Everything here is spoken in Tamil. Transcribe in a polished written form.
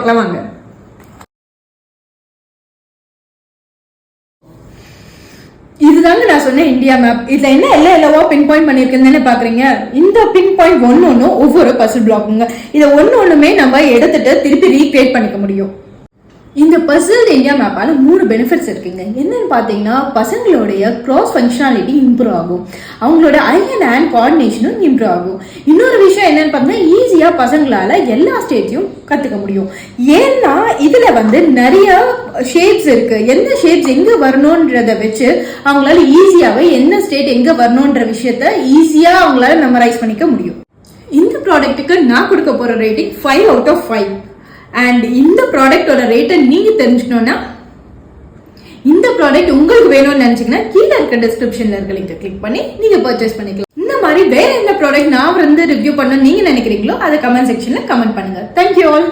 பார்க்கலாம் வாங்க. இதுதாங்க நான் சொன்ன இந்தியா மேப். இதுல என்ன எல்லவோ பின் பாயிண்ட் பண்ணிருக்கேன்னு பாக்குறீங்க. இந்த பின் பாயிண்ட் ஒன்னும் ஒவ்வொரு பசில் பிளாக்குங்க. இதை ஒண்ணுமே நம்ம எடுத்துட்டு திருப்பி ரீக்ரியேட் பண்ணிக்க முடியும். இந்த பசில் இந்தியா மேப்பால 3 பெனிஃபிட்ஸ் இருக்குங்க. என்னன்னு பாத்தீங்கன்னா பசங்களுடைய கிராஸ் ஃபங்க்ஷனாலிட்டி இம்ப்ரூவ் ஆகும், அவங்களோட ஐ அண்ட் ஹேண்ட் கோஆர்டினேஷனும் இம்ப்ரூவ் ஆகும். இன்னொரு விஷயம் என்னன்னு பார்த்தீங்கன்னா ஈஸியா பசங்களால எல்லா ஸ்டேட்டையும் கத்துக்க முடியும். ஏன்னா இதுல நிறைய ஷேப்ஸ் இருக்கு. எந்த ஷேப்ஸ் எங்க வரணும்ன்றத வச்சு அவங்களால ஈஸியாவே எந்த ஸ்டேட் எங்க வரணும்ன்ற விஷயத்த ஈஸியா அவங்களால மெமரைஸ் பண்ணிக்க முடியும். இந்த ப்ராடக்ட்டுக்கு நான் கொடுக்க போற ரேட்டிங் 5 out of 5. அண்ட் இந்த ப்ராடக்டோட ரேட்டை நீங்க தெரிஞ்சுக்கணும்னா, இந்த ப்ராடக்ட் உங்களுக்கு வேணும்னு நினைச்சீங்கன்னா கீழே இருக்க டிஸ்கிரிப்ஷன்ல இருக்க லிங்கை கிளிக் பண்ணி நீங்க பர்ச்சேஸ் பண்ணிக்கலாம். இந்த மாதிரி வேற எந்த ப்ராடக்ட் நான் ரிவ்யூ பண்ணணும்னு நீங்க நினைக்கிறீங்களோ அதை கமெண்ட் செக்ஷன்ல கமெண்ட் பண்ணுங்க. Thank you all.